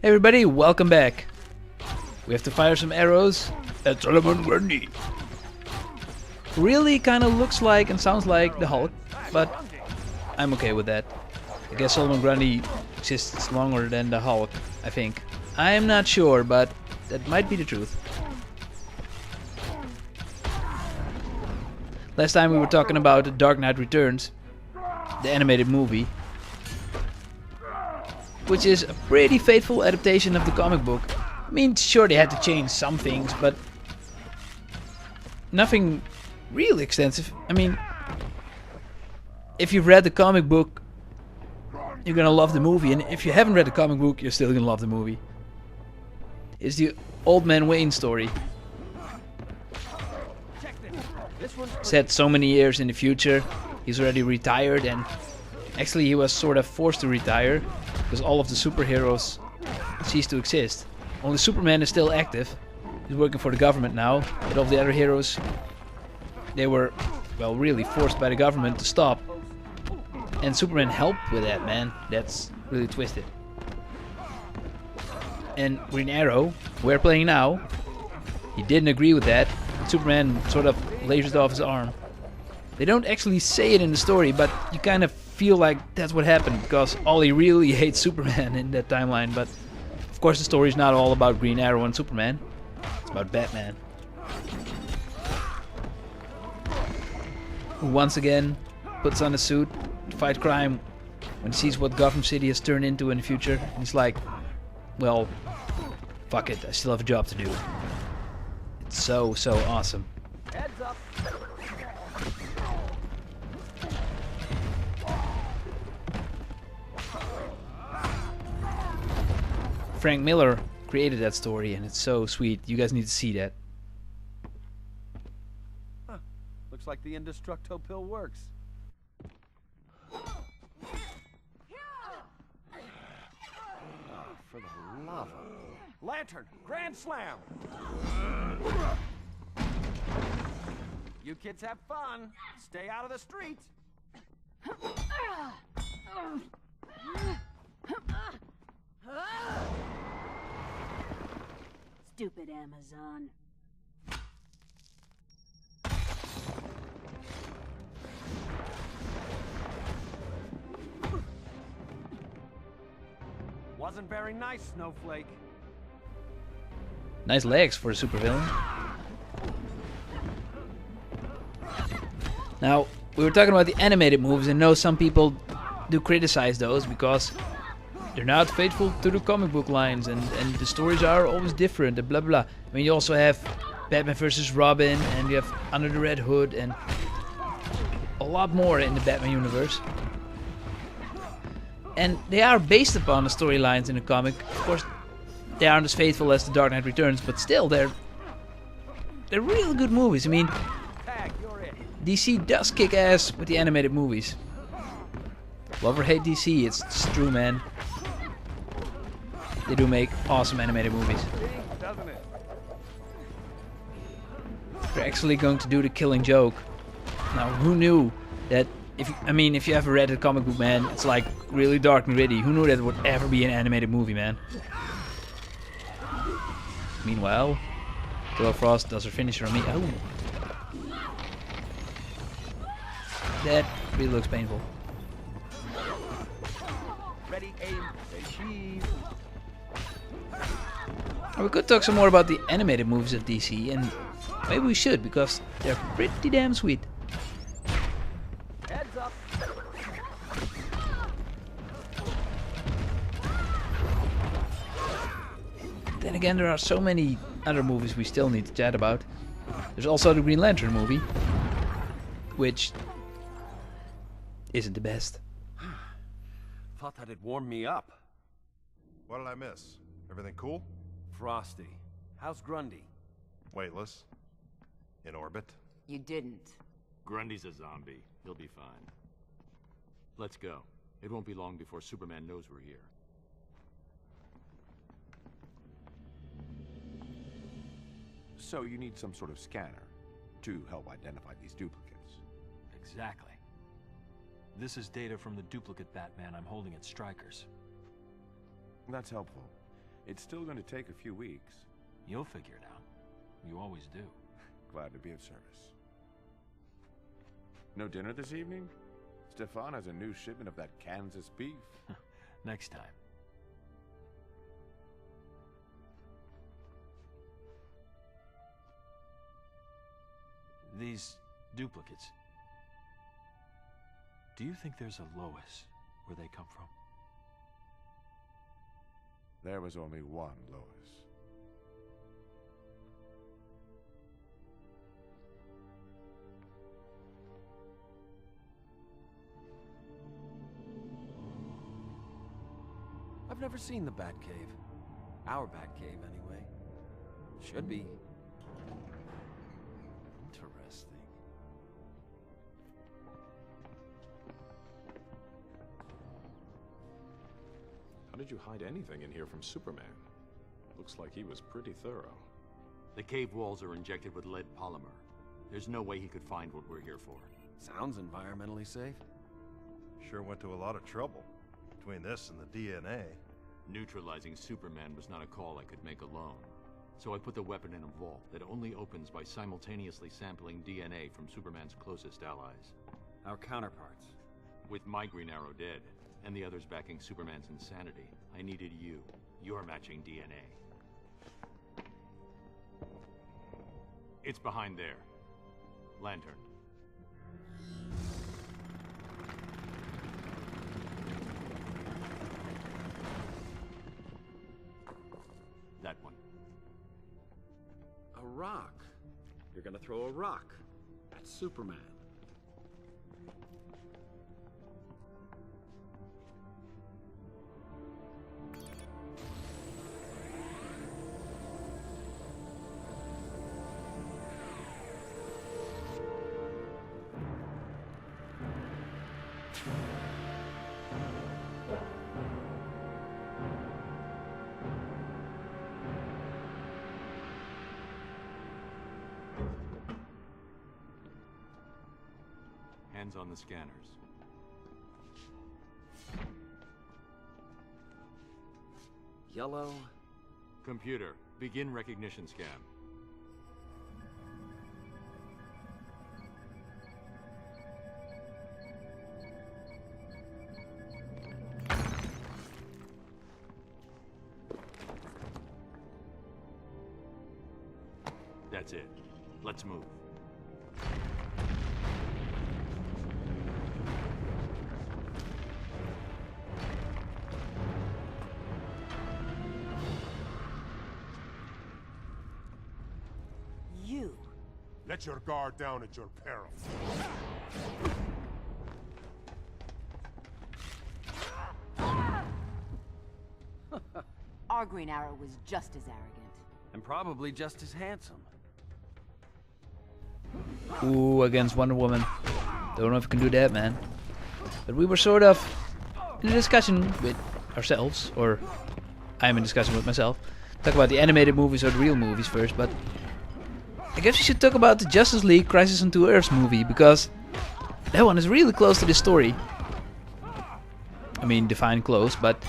Hey everybody, welcome back. We have to fire some arrows at Solomon Grundy. Really kind of looks like and sounds like the Hulk, but I'm okay with that. I guess Solomon Grundy exists longer than the Hulk, I think. I'm not sure, but that might be the truth. Last time we were talking about The Dark Knight Returns, the animated movie, which is a pretty faithful adaptation of the comic book. I mean, sure, they had to change some things, but nothing really extensive. I mean, if you've read the comic book, you're gonna love the movie, and if you haven't read the comic book, you're still gonna love the movie. It's the Old Man Wayne story. Set so many years in the future, he's already retired, and actually he was sort of forced to retire because all of the superheroes ceased to exist. Only Superman is still active. He's working for the government now, but all the other heroes, they were, well, really forced by the government to stop. And Superman helped with that, man. That's really twisted. And Green Arrow, we're playing now, he didn't agree with that. Superman sort of lasers off his arm. They don't actually say it in the story, but you kind of feel like that's what happened, because Ollie really hates Superman in that timeline. But of course the story's not all about Green Arrow and Superman. It's about Batman, who once again puts on a suit to fight crime when he sees what Gotham City has turned into in the future. And he's like, well, fuck it, I still have a job to do. It's so awesome. Heads up. Frank Miller created that story, and it's so sweet. You guys need to see that. Huh. Looks like the Indestructo pill works. Oh, for the love of... Lantern! Grand Slam! You kids have fun. Stay out of the streets. Stupid Amazon. Wasn't very nice, Snowflake. Nice legs for a supervillain. Now, we were talking about the animated movies, and I know some people do criticize those because they're not faithful to the comic book lines, and the stories are always different and blah blah. I mean, you also have Batman vs. Robin, and you have Under the Red Hood, and a lot more in the Batman universe. And they are based upon the storylines in the comic. Of course, they aren't as faithful as The Dark Knight Returns, but still, they're real good movies. I mean, Tag, you're it. DC does kick ass with the animated movies. Love or hate DC, it's true, man. They do make awesome animated movies. Doesn't it? They're actually going to do The Killing Joke. Now, who knew that? If you ever read the comic book, man, it's like really dark and gritty. Who knew that it would ever be an animated movie, man? Meanwhile, Killer Frost does her finisher on me. Oh, that really looks painful. Ready, aim, achieve. We could talk some more about the animated movies of DC, and maybe we should, because they're pretty damn sweet. Heads up. Then again, there are so many other movies we still need to chat about. There's also the Green Lantern movie, which isn't the best. Thought that'd warm me up. What did I miss? Everything cool? Frosty. How's Grundy? Weightless. In orbit. You didn't. Grundy's a zombie. He'll be fine. Let's go. It won't be long before Superman knows we're here. So you need some sort of scanner to help identify these duplicates. Exactly. This is data from the duplicate Batman I'm holding at Stryker's. That's helpful. It's still going to take a few weeks. You'll figure it out. You always do. Glad to be of service. No dinner this evening? Stefan has a new shipment of that Kansas beef. Next time. These duplicates. Do you think there's a Lois where they come from? There was only one Lois. I've never seen the Batcave. Our Batcave, anyway. Should be. Interesting. How did you hide anything in here from Superman? Looks like he was pretty thorough. The cave walls are injected with lead polymer. There's no way he could find what we're here for. Sounds environmentally safe. Sure went to a lot of trouble. Between this and the DNA. Neutralizing Superman was not a call I could make alone. So I put the weapon in a vault that only opens by simultaneously sampling DNA from Superman's closest allies. Our counterparts. With my Green Arrow dead, and the others backing Superman's insanity, I needed you. Your matching DNA. It's behind there. Lantern. That one. A rock. You're gonna throw a rock at Superman. Hands on the scanners. Yellow. Computer, begin recognition scan. That's it. Let's move. You. Let your guard down at your peril. Our Green Arrow was just as arrogant. And probably just as handsome. Ooh, against Wonder Woman. Don't know if we can do that, man. But we were sort of in a discussion with ourselves, or I'm in discussion with myself. Talk about the animated movies or the real movies first, but I guess we should talk about the Justice League Crisis on Two Earths movie, because that one is really close to this story. I mean, define close, but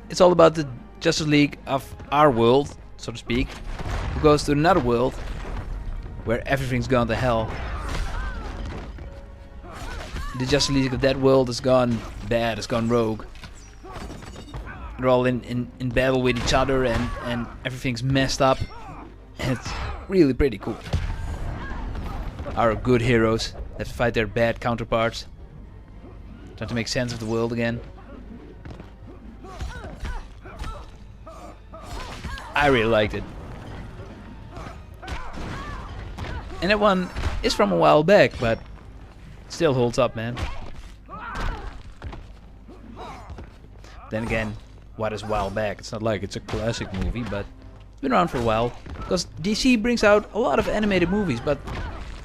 it's all about the Justice League of our world, so to speak, who goes to another world where everything's gone to hell. The Justice League of that world has gone bad, has gone rogue. They're all in battle with each other, and everything's messed up. And it's really pretty cool. Our good heroes that fight their bad counterparts, trying to make sense of the world again. I really liked it. And that one is from a while back, but it still holds up, man. Then again, what is a while back? It's not like it's a classic movie, but it's been around for a while. Because DC brings out a lot of animated movies, but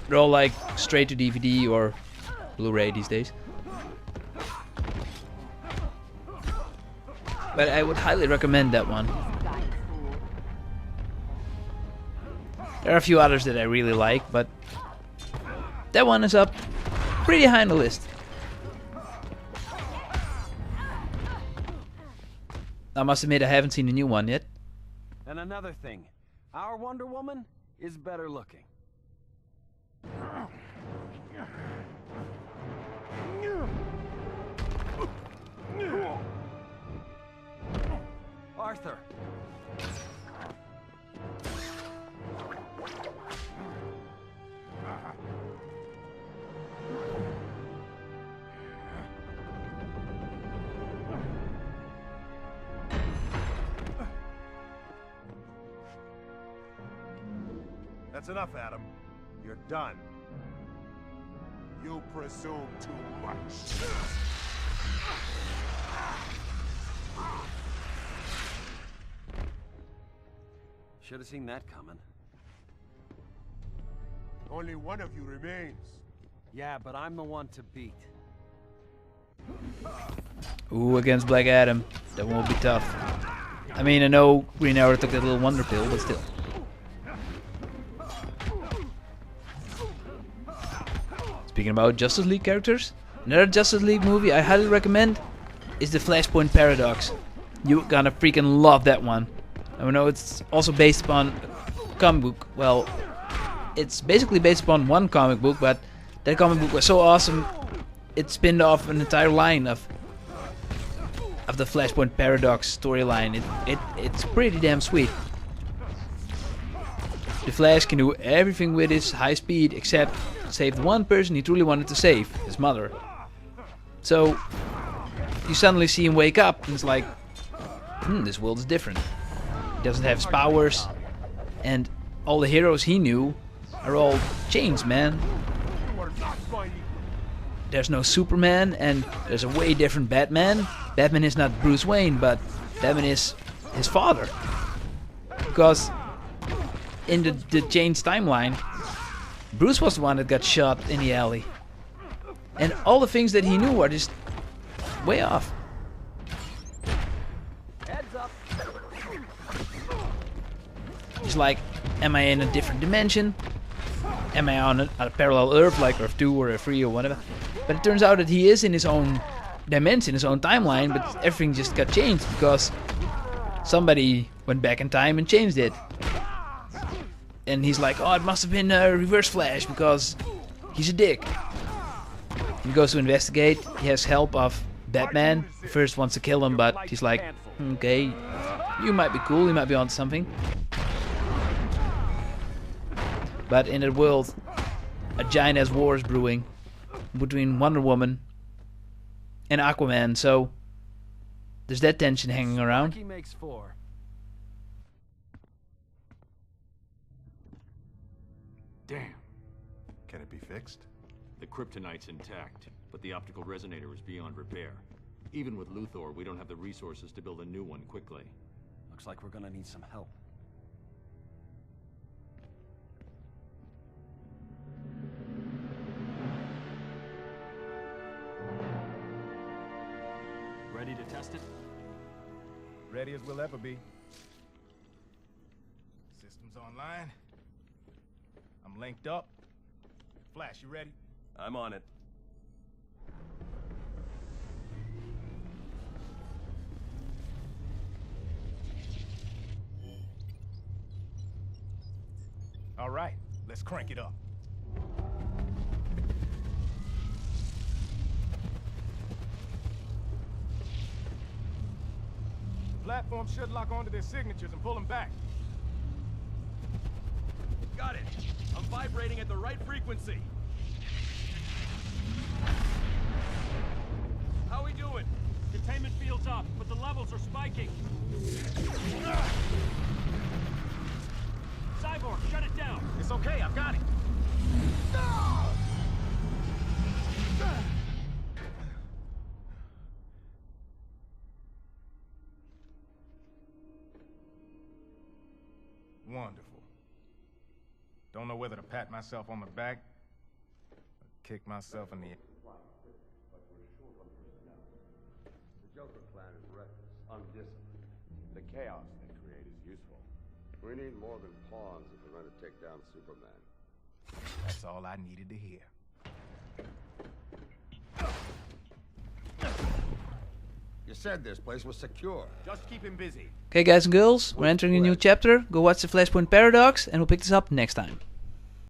they're all like straight to DVD or Blu-ray these days. But I would highly recommend that one. There are a few others that I really like, but that one is up pretty high on the list. I must admit I haven't seen the new one yet. And another thing, our Wonder Woman is better looking. Arthur. That's enough, Adam. You're done. You presume too much. Should have seen that coming. Only one of you remains. Yeah, but I'm the one to beat. Ooh, against Black Adam. That won't be tough. I mean, I know Green Arrow took that little wonder pill, but still. Speaking about Justice League characters, another Justice League movie I highly recommend is the Flashpoint Paradox. You're gonna freaking love that one. I know it's also based upon a comic book. Well, it's basically based upon one comic book, but that comic book was so awesome, it spinned off an entire line of the Flashpoint Paradox storyline. It's pretty damn sweet. The Flash can do everything with his high speed except save the one person he truly wanted to save, his mother. So you suddenly see him wake up and it's like, this world is different. He doesn't have his powers, and all the heroes he knew are all changed, man. There's no Superman, and there's a way different Batman. Batman is not Bruce Wayne, but Batman is his father. Because in the changed timeline, Bruce was the one that got shot in the alley. And all the things that he knew are just way off. Heads up. He's like, am I in a different dimension? Am I on a parallel Earth, like Earth 2 or Earth 3 or whatever? But it turns out that he is in his own dimension, his own timeline, but everything just got changed because somebody went back in time and changed it. And he's like, oh, it must have been a Reverse Flash because he's a dick. He goes to investigate. He has help of Batman. He first wants to kill him, but he's like, okay, you might be cool, you might be on something. But in that world, a giant-ass war is brewing between Wonder Woman and Aquaman, so there's that tension hanging around. Lucky makes 4. Damn. Can it be fixed? The kryptonite's intact, but the optical resonator is beyond repair. Even with Luthor, we don't have the resources to build a new one quickly. Looks like we're gonna need some help. Ready to test it? Ready as we'll ever be. Systems online. I'm linked up. Flash, you ready? I'm on it. All right, let's crank it up. The platform should lock onto their signatures and pull them back. Got it. I'm vibrating at the right frequency. How we doing? Containment field's up, but the levels are spiking. Cyborg, shut it down. It's okay, I've got it. Wonderful. Don't know whether to pat myself on the back or kick myself in the... The Joker clan is reckless, undisciplined. The chaos they create is useful. We need more than pawns if we're going to take down Superman. That's all I needed to hear. You said this place was secure. Just keep him busy. Okay, guys and girls, we're entering a new chapter. Go watch the Flashpoint Paradox, and we'll pick this up next time.